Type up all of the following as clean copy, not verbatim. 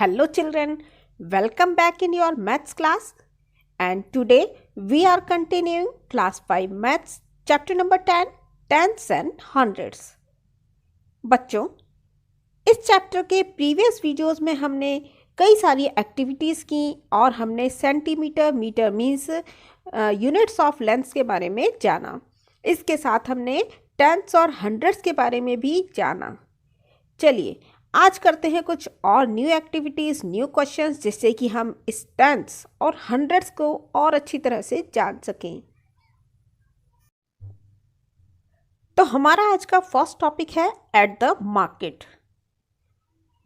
Hello children, welcome back in your maths class and today we are continuing class 5 maths chapter number 10 tens and hundreds। बच्चों, इस chapter के previous videos में हमने कई सारी activities की और हमने centimetre metre means units of lengths के बारे में जाना। इसके साथ हमने टेंस और हंड्रेड्स के बारे में भी जाना। चलिए आज करते हैं कुछ और न्यू एक्टिविटीज़, न्यू क्वेश्चंस, जिससे कि हम इस टेंस और हंड्रेड्स को और अच्छी तरह से जान सकें। तो हमारा आज का फर्स्ट टॉपिक है एट द मार्केट।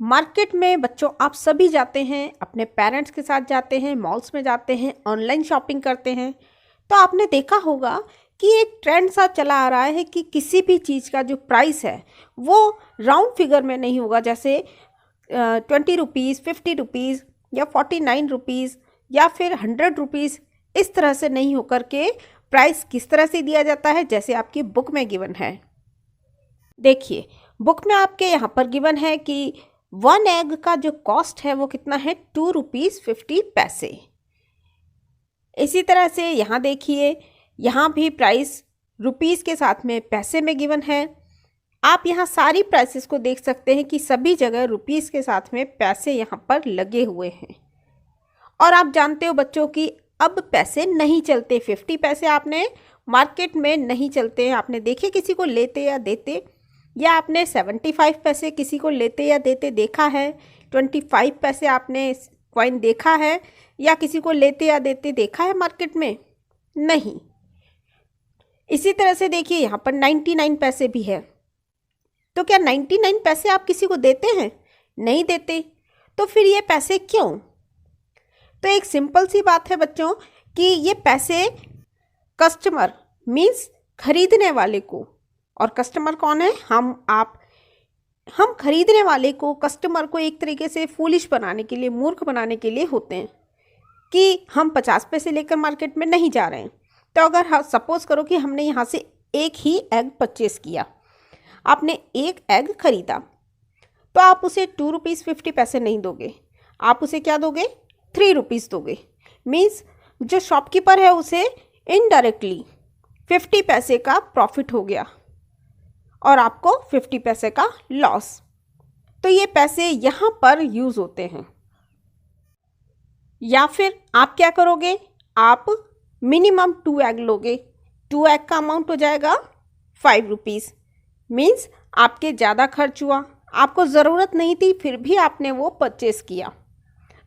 मार्केट में बच्चों आप सभी जाते हैं, अपने पेरेंट्स के साथ जाते हैं, मॉल्स में जाते हैं, ऑनलाइन शॉपिंग करते हैं। तो आपने देखा होगा कि एक ट्रेंड सा चला आ रहा है कि किसी भी चीज़ का जो प्राइस है वो राउंड फिगर में नहीं होगा, जैसे 20 रुपीज़, 50 रुपीज़ या 49 रुपीज़ या फिर 100 रुपीज़। इस तरह से नहीं होकर के प्राइस किस तरह से दिया जाता है जैसे आपकी बुक में गिवन है। देखिए बुक में आपके यहाँ पर गिवन है कि 1 एग का जो कॉस्ट है वो कितना है, 2 रुपीज़ 50 पैसे। इसी तरह से यहाँ देखिए, यहाँ भी प्राइस रुपीज़ के साथ में पैसे में गिवन है। आप यहाँ सारी प्राइसेस को देख सकते हैं कि सभी जगह रुपीज़ के साथ में पैसे यहाँ पर लगे हुए हैं। और आप जानते हो बच्चों कि अब पैसे नहीं चलते, 50 पैसे आपने मार्केट में नहीं चलते हैं। आपने देखे किसी को लेते या देते, या आपने 75 पैसे किसी को लेते या देते देखा है, 25 पैसे आपने कॉइन देखा है या किसी को लेते या देते देखा है मार्केट में? नहीं। इसी तरह से देखिए यहाँ पर 99 पैसे भी है। तो क्या 99 पैसे आप किसी को देते हैं? नहीं देते। तो फिर ये पैसे क्यों? तो एक सिंपल सी बात है बच्चों कि ये पैसे कस्टमर मीन्स खरीदने वाले को, और कस्टमर कौन है? हम खरीदने वाले को, कस्टमर को एक तरीके से फूलिश बनाने के लिए, मूर्ख बनाने के लिए होते हैं कि हम 50 पैसे लेकर मार्केट में नहीं जा रहे हैं। तो अगर सपोज करो कि हमने यहाँ से एक ही एग परचेस किया, आपने एक एग खरीदा, तो आप उसे 2 रुपीज़ 50 पैसे नहीं दोगे, आप उसे क्या दोगे? 3 रुपीज़ दोगे। मीन्स जो शॉपकीपर है उसे इनडायरेक्टली 50 पैसे का प्रॉफिट हो गया और आपको 50 पैसे का लॉस। तो ये पैसे यहाँ पर यूज़ होते हैं। या फिर आप क्या करोगे? आप मिनिमम 2 एग लोगे। 2 एग का अमाउंट हो जाएगा 5 रुपीज़। मीन्स आपके ज़्यादा खर्च हुआ, आपको ज़रूरत नहीं थी फिर भी आपने वो परचेस किया।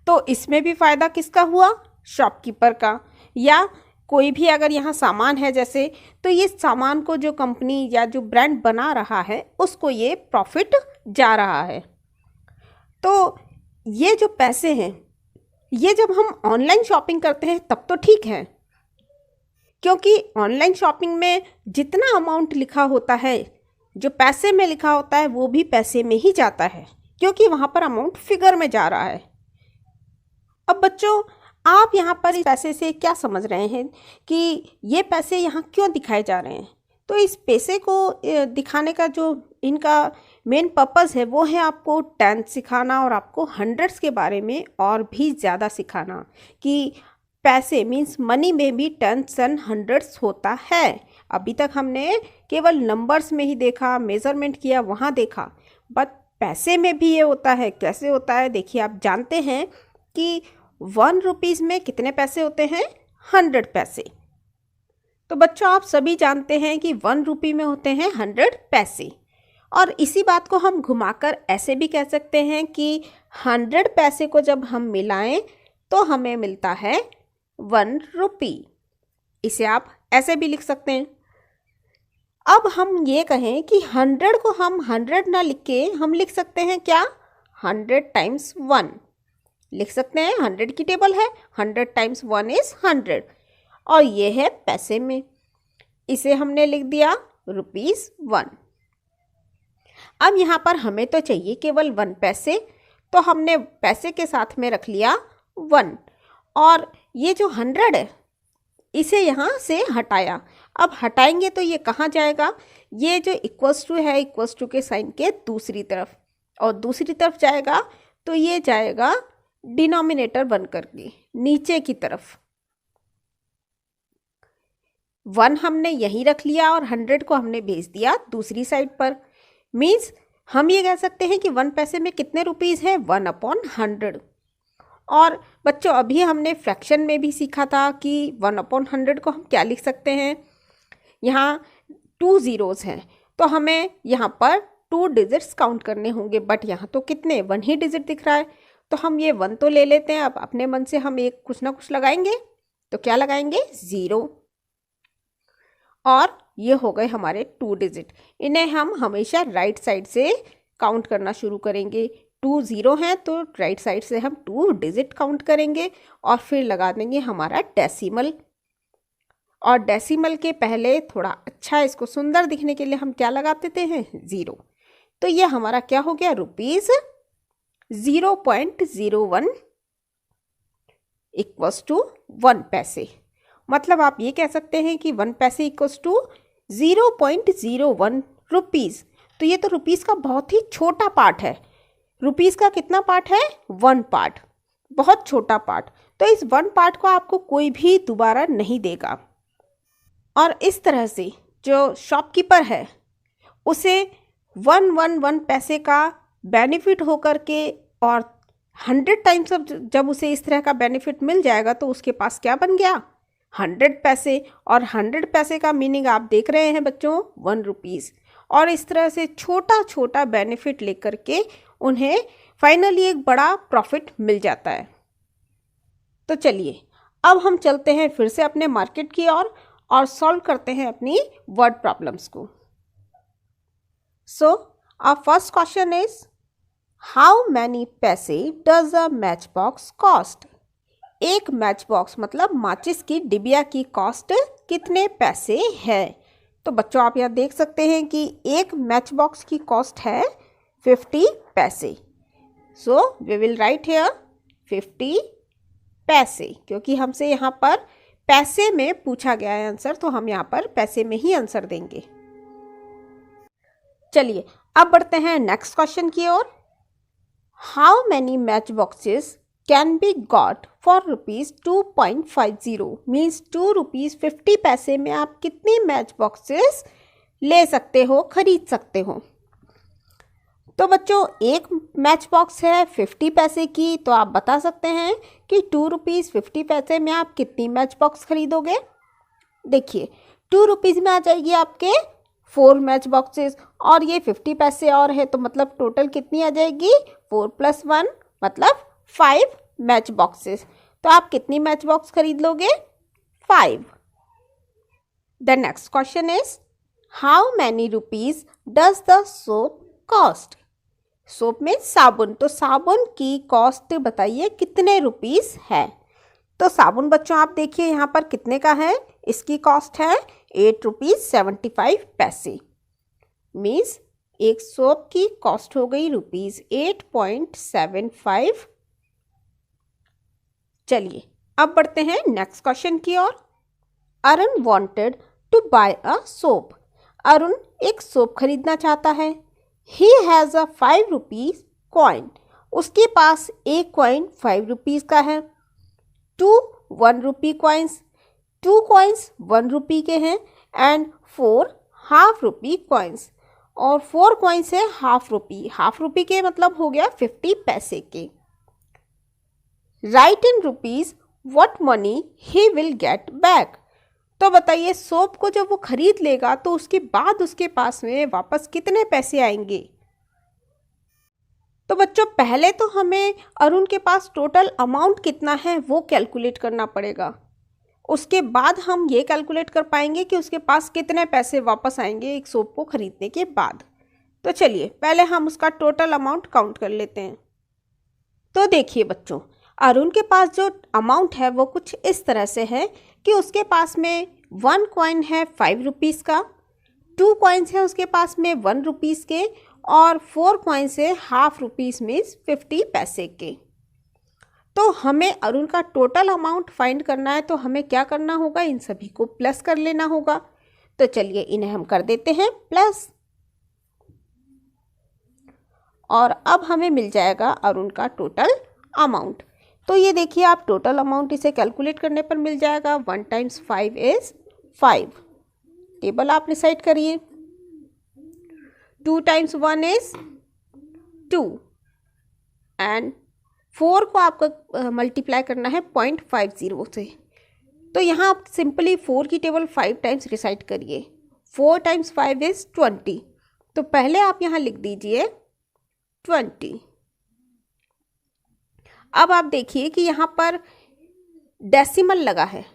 तो इसमें भी फ़ायदा किसका हुआ? शॉपकीपर का। या कोई भी अगर यहाँ सामान है जैसे, तो ये सामान को जो कंपनी या जो ब्रांड बना रहा है उसको ये प्रॉफिट जा रहा है। तो ये जो पैसे हैं ये जब हम ऑनलाइन शॉपिंग करते हैं तब तो ठीक है, क्योंकि ऑनलाइन शॉपिंग में जितना अमाउंट लिखा होता है, जो पैसे में लिखा होता है वो भी पैसे में ही जाता है, क्योंकि वहाँ पर अमाउंट फिगर में जा रहा है। अब बच्चों आप यहाँ पर इस पैसे से क्या समझ रहे हैं कि ये पैसे यहाँ क्यों दिखाए जा रहे हैं? तो इस पैसे को दिखाने का जो इनका मेन पर्पस है वो है आपको टेंस सिखाना और आपको हंड्रेड्स के बारे में और भी ज़्यादा सिखाना कि पैसे मीन्स मनी में भी टेंस एंड हंड्रेड्स होता है। अभी तक हमने केवल नंबर्स में ही देखा, मेज़रमेंट किया, वहाँ देखा, बट पैसे में भी ये होता है। कैसे होता है देखिए, आप जानते हैं कि 1 रुपीज़ में कितने पैसे होते हैं? 100 पैसे। तो बच्चों आप सभी जानते हैं कि 1 रुपये में होते हैं 100 पैसे। और इसी बात को हम घुमाकर ऐसे भी कह सकते हैं कि 100 पैसे को जब हम मिलाएं तो हमें मिलता है 1 रुपी। इसे आप ऐसे भी लिख सकते हैं। अब हम ये कहें कि 100 को हम 100 ना लिख के हम लिख सकते हैं क्या? 100 टाइम्स 1 लिख सकते हैं। 100 की टेबल है, 100 टाइम्स 1 इज़ 100 और ये है पैसे में। इसे हमने लिख दिया ₹1। अब यहाँ पर हमें तो चाहिए केवल 1 पैसे, तो हमने पैसे के साथ में रख लिया 1 और ये जो 100 है इसे यहाँ से हटाया। अब हटाएंगे तो ये कहाँ जाएगा? ये जो इक्वल्स टू है, इक्वल्स टू के साइन के दूसरी तरफ, और दूसरी तरफ जाएगा तो ये जाएगा डिनोमिनेटर बन करके नीचे की तरफ। 1 हमने यहीं रख लिया और 100 को हमने भेज दिया दूसरी साइड पर। मीन्स हम ये कह सकते हैं कि 1 पैसे में कितने रुपीज़ है, 1/100। और बच्चों अभी हमने फ्रैक्शन में भी सीखा था कि 1/100 को हम क्या लिख सकते हैं। यहाँ 2 ज़ीरोज़ हैं तो हमें यहाँ पर 2 डिजिट्स काउंट करने होंगे, बट यहाँ तो कितने 1 ही डिजिट दिख रहा है, तो हम ये 1 तो ले लेते हैं। अब अपने मन से हम एक कुछ ना कुछ लगाएंगे, तो क्या लगाएंगे, 0। और ये हो गए हमारे 2 डिजिट। इन्हें हम हमेशा राइट साइड से काउंट करना शुरू करेंगे। 2 ज़ीरो हैं तो राइट साइड से हम 2 डिजिट काउंट करेंगे और फिर लगा देंगे हमारा डेसिमल। और डेसिमल के पहले थोड़ा अच्छा इसको सुंदर दिखने के लिए हम क्या लगा देते हैं, 0। तो ये हमारा क्या हो गया, ₹0.01 इक्वल्स टू 1 पैसे। मतलब आप ये कह सकते हैं कि 1 पैसे इक्वल्स टू 0.01 रुपीज़। तो ये तो रुपीज़ का बहुत ही छोटा पार्ट है। रुपीज़ का कितना पार्ट है, 1 पार्ट, बहुत छोटा पार्ट। तो इस 1 पार्ट को आपको कोई भी दोबारा नहीं देगा। और इस तरह से जो शॉपकीपर है उसे 1 पैसे का बेनिफिट होकर के और 100 टाइम्स जब उसे इस तरह का बेनिफिट मिल जाएगा तो उसके पास क्या बन गया, 100 पैसे। और 100 पैसे का मीनिंग आप देख रहे हैं बच्चों, 1 रुपीज़। और इस तरह से छोटा छोटा बेनिफिट लेकर के उन्हें फाइनली एक बड़ा प्रॉफिट मिल जाता है। तो चलिए अब हम चलते हैं फिर से अपने मार्केट की ओर और सॉल्व करते हैं अपनी वर्ड प्रॉब्लम्स को। So our first question is, how many पैसे does a match box cost. एक मैच बॉक्स मतलब माचिस की डिबिया की कॉस्ट कितने पैसे है। तो बच्चों आप यहाँ देख सकते हैं कि एक मैच बॉक्स की कॉस्ट है 50 पैसे। So we will write here 50 paise, क्योंकि हमसे यहाँ पर पैसे में पूछा गया है आंसर, तो हम यहाँ पर पैसे में ही आंसर देंगे। चलिए अब बढ़ते हैं नेक्स्ट क्वेश्चन की ओर। How many match boxes can be got for ₹2.50 means 2 rupees 50 पैसे में आप कितनी मैच बॉक्सेस ले सकते हो, खरीद सकते हो। तो बच्चों एक मैच बॉक्स है 50 पैसे की, तो आप बता सकते हैं कि 2 रुपीज़ 50 पैसे में आप कितनी मैच बॉक्स खरीदोगे। देखिए 2 रुपीज़ में आ जाएगी आपके 4 मैच बॉक्सेस, और ये 50 पैसे और है, तो मतलब टोटल कितनी आ जाएगी, 4 + 1 मतलब 5 मैच बॉक्सेस। तो आप कितनी मैच बॉक्स खरीद लोगे, 5। The next question is, how many rupees does the soap cost. Soap में साबुन, तो साबुन की कॉस्ट बताइए कितने रुपीस है। तो साबुन बच्चों आप देखिए यहाँ पर कितने का है, इसकी कॉस्ट है 8 रुपीज़ 75 पैसे। मीन्स एक सोप की कॉस्ट हो गई ₹8.75। चलिए अब बढ़ते हैं नेक्स्ट क्वेश्चन की ओर। Arun wanted to buy a soap. Arun एक सोप खरीदना चाहता है। He has a 5 rupees coin. उसके पास एक कॉइन 5 रुपीज़ का है। 2 1 रुपी कॉइन्स, 2 कॉइन्स 1 रुपी के हैं एंड 4 हाफ रुपी कॉइन्स, और 4 कॉइन्स है हाफ रुपी के मतलब हो गया 50 पैसे के। Right in rupees what money he will get back. तो बताइए सोप को जब वो खरीद लेगा तो उसके बाद उसके पास में वापस कितने पैसे आएंगे। तो बच्चों पहले तो हमें अरुण के पास टोटल अमाउंट कितना है वो कैलकुलेट करना पड़ेगा। उसके बाद हम ये कैलकुलेट कर पाएंगे कि उसके पास कितने पैसे वापस आएंगे एक सोप को खरीदने के बाद। तो चलिए पहले हम उसका टोटल अमाउंट काउंट कर लेते हैं। तो देखिए बच्चों अरुण के पास जो अमाउंट है वो कुछ इस तरह से है कि उसके पास में 1 कॉइन है 5 रुपीज़ का, 2 कॉइन्स है उसके पास में 1 रुपीज़ के, और 4 कॉइन्स है हाफ रुपीज़ मीन्स 50 पैसे के। तो हमें अरुण का टोटल अमाउंट फाइंड करना है, तो हमें क्या करना होगा, इन सभी को प्लस कर लेना होगा। तो चलिए इन्हें हम कर देते हैं प्लस। और अब हमें मिल जाएगा अरुण का टोटल अमाउंट। तो ये देखिए आप टोटल अमाउंट इसे कैलकुलेट करने पर मिल जाएगा 1 × 5 इज़ 5। टेबल आप रिसाइट करिए। 2 × 1 इज़ 2 एंड 4 को आपको मल्टीप्लाई करना है 0.50 से। तो यहाँ आप सिंपली 4 की टेबल 5 टाइम्स रिसाइट करिए। 4 × 5 इज़ 20। तो पहले आप यहाँ लिख दीजिए 20। अब आप देखिए कि यहाँ पर डेसिमल लगा है।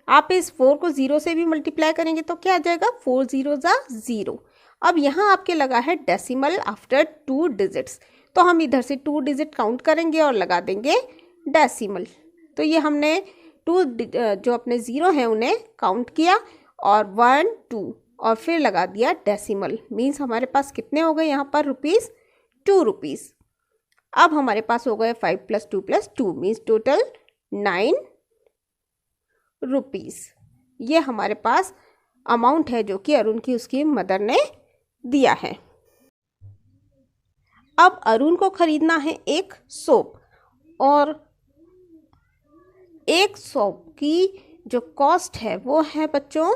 आप इस 4 को 0 से भी मल्टीप्लाई करेंगे तो क्या आ जाएगा, 4 0 ज़ा 0। अब यहाँ आपके लगा है डेसिमल आफ्टर 2 डिजिट्स, तो हम इधर से 2 डिजिट काउंट करेंगे और लगा देंगे डेसिमल। तो ये हमने 2 जो अपने 0 हैं उन्हें काउंट किया और 1 2 और फिर लगा दिया डेसिमल। मीन्स हमारे पास कितने हो गए यहाँ पर रुपीज़, 2 रुपीज़। अब हमारे पास हो गए 5 + 2 + 2 मीन्स टोटल 9 रुपीज़। ये हमारे पास अमाउंट है जो कि अरुण की उसकी मदर ने दिया है। अब अरुण को खरीदना है एक सोप, और एक सोप की जो कॉस्ट है वो है बच्चों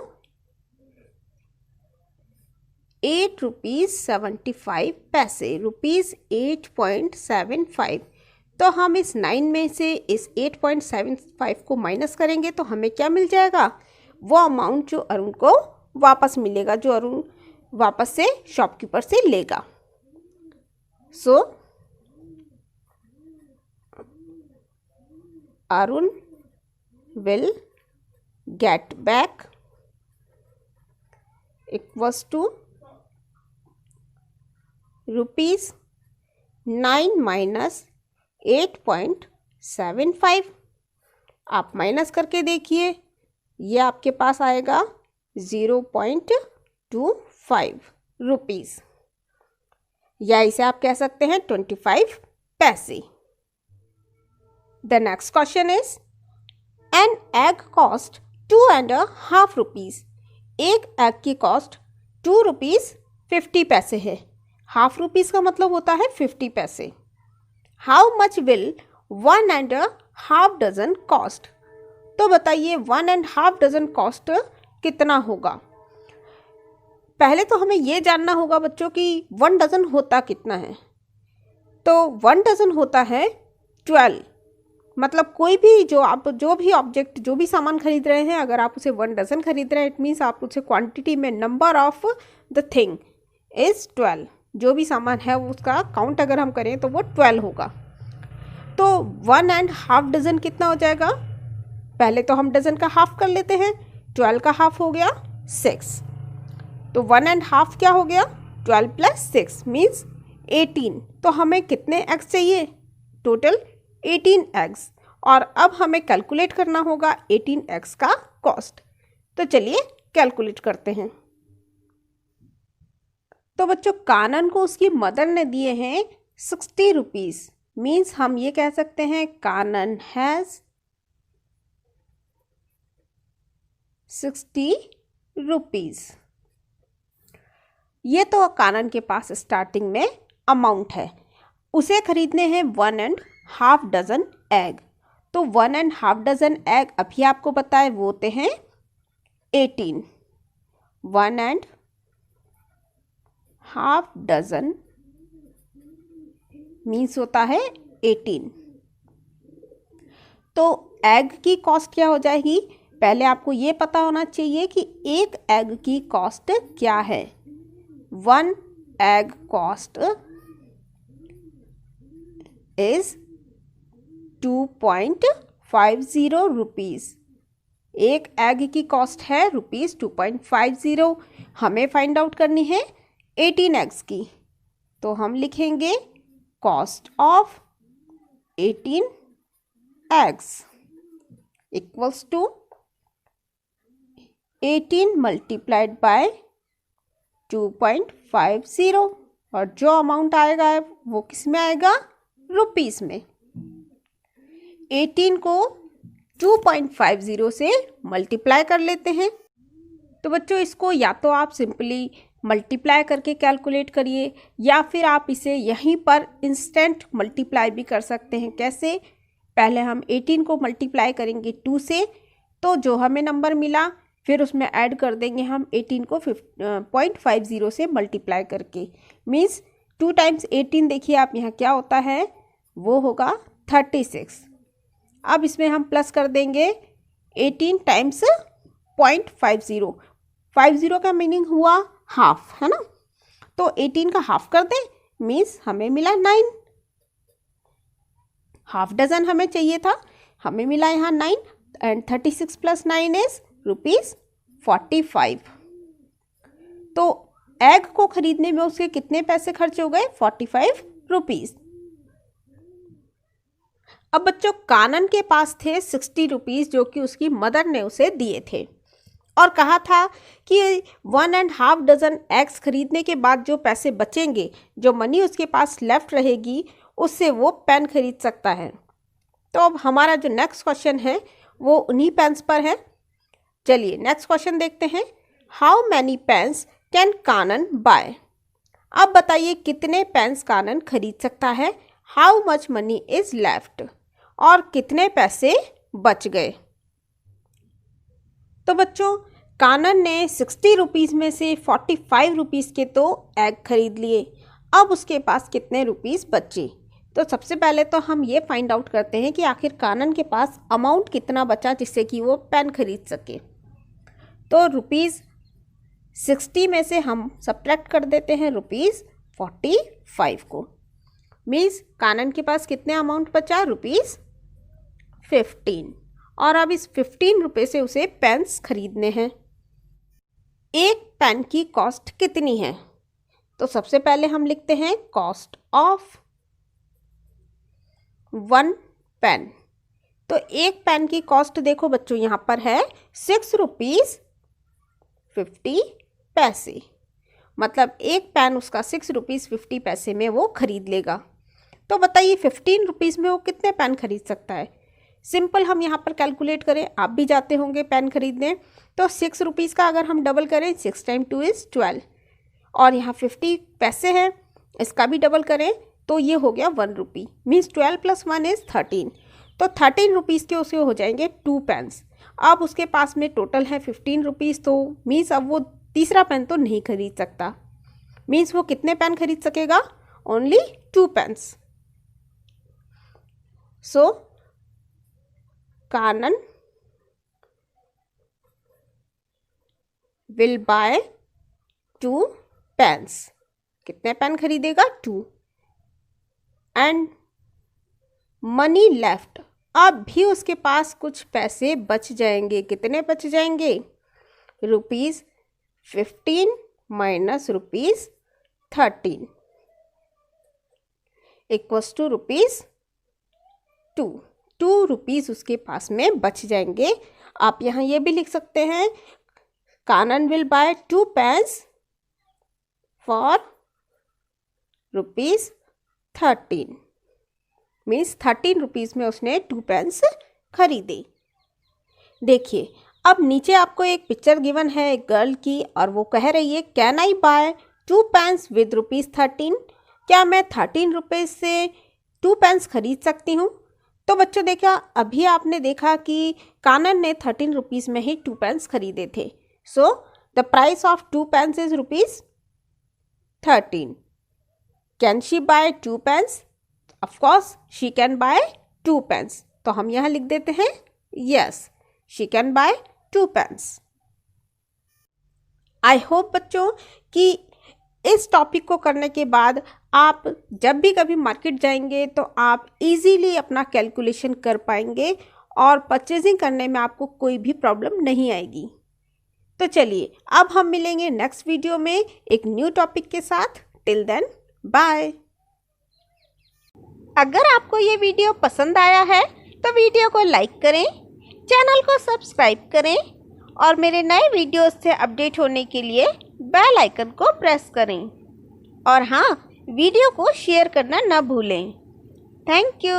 8.75 रुपीज़, 8.75। तो हम इस 9 में से इस 8.75 को माइनस करेंगे तो हमें क्या मिल जाएगा, वो अमाउंट जो अरुण को वापस मिलेगा, जो अरुण वापस से शॉपकीपर से लेगा। So Arun will get back equals to rupees 9 - 8.75। आप माइनस करके देखिए, ये आपके पास आएगा 0.25 रुपीज़, या इसे आप कह सकते हैं 25 पैसे। The next question is an egg cost 2.5 rupees. एक एग की कॉस्ट 2 रुपीज़ 50 पैसे है। हाफ रुपीज़ का मतलब होता है 50 पैसे। How much will 1.5 dozen cost. तो बताइए 1.5 डजन कॉस्ट कितना होगा। पहले तो हमें ये जानना होगा बच्चों कि 1 डजन होता कितना है। तो 1 डजन होता है 12। मतलब कोई भी जो भी ऑब्जेक्ट, जो भी सामान खरीद रहे हैं, अगर आप उसे 1 डजन खरीद रहे हैं, इट मीन्स आप उसे क्वांटिटी में number of the thing is 12। जो भी सामान है उसका काउंट अगर हम करें तो वो 12 होगा। तो 1.5 डजन कितना हो जाएगा। पहले तो हम डजन का हाफ कर लेते हैं। 12 का हाफ हो गया 6। तो 1.5 क्या हो गया, 12 + 6 मीन्स 18। तो हमें कितने एग्स चाहिए, टोटल 18 एग्स। और अब हमें कैलकुलेट करना होगा 18 एग्स का कॉस्ट। तो चलिए कैलकुलेट करते हैं। तो बच्चों कानन को उसकी मदर ने दिए हैं 60 रुपीज़। मीन्स हम ये कह सकते हैं कानन हैज़ 60 रुपीज़। ये तो कानन के पास स्टार्टिंग में अमाउंट है। उसे खरीदने हैं 1.5 डजन एग। तो 1.5 डजन एग अभी आपको पता है वो होते हैं 18। 1.5 डजन मीन्स होता है 18। तो एग की कॉस्ट क्या हो जाएगी, पहले आपको ये पता होना चाहिए कि एक एग की कॉस्ट क्या है। 1 एग कॉस्ट इज 2.50 रुपीज़। एक एग की कॉस्ट है रुपीज़ 2.50। हमें फाइंड आउट करनी है 18 एग्स की। तो हम लिखेंगे cost of 18 eggs equals to 18 multiplied by 2.50। और जो अमाउंट आएगा वो किस में आएगा, रुपीस में। 18 को 2.50 से मल्टीप्लाई कर लेते हैं। तो बच्चों इसको या तो आप सिंपली मल्टीप्लाई करके कैलकुलेट करिए, या फिर आप इसे यहीं पर इंस्टेंट मल्टीप्लाई भी कर सकते हैं। कैसे? पहले हम 18 को मल्टीप्लाई करेंगे 2 से, तो जो हमें नंबर मिला फिर उसमें ऐड कर देंगे हम 18 को 0.50 से मल्टीप्लाई करके। मीन्स 2 टाइम्स 18, देखिए आप यहाँ क्या होता है, वो होगा 36। अब इसमें हम प्लस कर देंगे 18 टाइम्स 0.50। 50 का मीनिंग हुआ हाफ, है ना। तो 18 का हाफ कर दें, मीन्स हमें मिला 9। हाफ डजन हमें चाहिए था, हमें मिला यहाँ 9, एंड 36 + 9 इज ₹45। तो एग को खरीदने में उसके कितने पैसे खर्च हो गए? ₹45। अब बच्चों, कानन के पास थे 60 रुपीज़, जो कि उसकी मदर ने उसे दिए थे, और कहा था कि 1.5 डजन एग्स खरीदने के बाद जो पैसे बचेंगे, जो मनी उसके पास लेफ्ट रहेगी, उससे वो पेन खरीद सकता है। तो अब हमारा जो नेक्स्ट क्वेश्चन है वो उन्हीं पेन्स पर है। चलिए नेक्स्ट क्वेश्चन देखते हैं। How many pens can Kanan buy? अब बताइए कितने पेन्स कानन खरीद सकता है। How much money is left, और कितने पैसे बच गए। तो बच्चों, कानन ने 60 रुपीज़ में से 45 रुपीज़ के तो एग खरीद लिए। अब उसके पास कितने रुपीज़ बचे? तो सबसे पहले तो हम ये फाइंड आउट करते हैं कि आखिर कानन के पास अमाउंट कितना बचा जिससे कि वो पेन खरीद सके। तो ₹60 में से हम सब्ट्रैक्ट कर देते हैं ₹45 को। मीन्स कानन के पास कितने अमाउंट बचा? ₹15। और अब इस 15 रुपये से उसे पेन्स खरीदने हैं। एक पेन की कॉस्ट कितनी है? तो सबसे पहले हम लिखते हैं कॉस्ट ऑफ 1 पेन। तो एक पेन की कॉस्ट देखो बच्चों यहाँ पर है ₹6.50। मतलब एक पेन उसका ₹6.50 में वो खरीद लेगा। तो बताइए 15 रुपीज़ में वो कितने पेन खरीद सकता है? सिंपल हम यहाँ पर कैलकुलेट करें, आप भी जाते होंगे पेन खरीदने, तो 6 रुपीज़ का अगर हम डबल करें, 6 × 2 = 12, और यहाँ 50 पैसे हैं, इसका भी डबल करें तो ये हो गया 1 रुपी। मीन्स 12 + 1 = 13। तो 13 रुपीज़ के उसे हो जाएंगे 2 पेन्स। अब उसके पास में टोटल है 15 रुपीज़, तो मीन्स अब वो तीसरा पेन तो नहीं खरीद सकता। मीन्स वो कितने पेन खरीद सकेगा? Only 2 pens. So Kanan will buy 2 pens. कितने पेन खरीदेगा? 2। एंड मनी लेफ्ट, अब भी उसके पास कुछ पैसे बच जाएंगे। कितने बच जाएंगे? ₹15 - ₹13 = ₹2। 2 रुपीज़ उसके पास में बच जाएंगे। आप यहाँ ये भी लिख सकते हैं, Kanan will buy 2 pens for ₹13। Means 13 rupees में उसने 2 पेन्स खरीदे। देखिए अब नीचे आपको एक पिक्चर गिवन है एक गर्ल की, और वो कह रही है can I buy 2 pens with ₹13? क्या मैं 13 रुपये से 2 पेन्स खरीद सकती हूँ? तो बच्चों देखा, अभी आपने देखा कि कानन ने 13 रुपीज़ में ही 2 पेन्स खरीदे थे। So the price of 2 pens is ₹13। Can she buy 2 pens? Of course she can buy 2 pens. तो हम यहाँ लिख देते हैं yes, she can buy 2 pens. I hope बच्चों कि इस टॉपिक को करने के बाद आप जब भी कभी मार्केट जाएंगे तो आप इजीली अपना कैलकुलेशन कर पाएंगे, और परचेजिंग करने में आपको कोई भी प्रॉब्लम नहीं आएगी। तो चलिए अब हम मिलेंगे नेक्स्ट वीडियो में एक न्यू टॉपिक के साथ। Till then bye. अगर आपको ये वीडियो पसंद आया है तो वीडियो को लाइक करें, चैनल को सब्सक्राइब करें, और मेरे नए वीडियोस से अपडेट होने के लिए बेल आइकन को प्रेस करें। और हाँ, वीडियो को शेयर करना न भूलें। Thank you.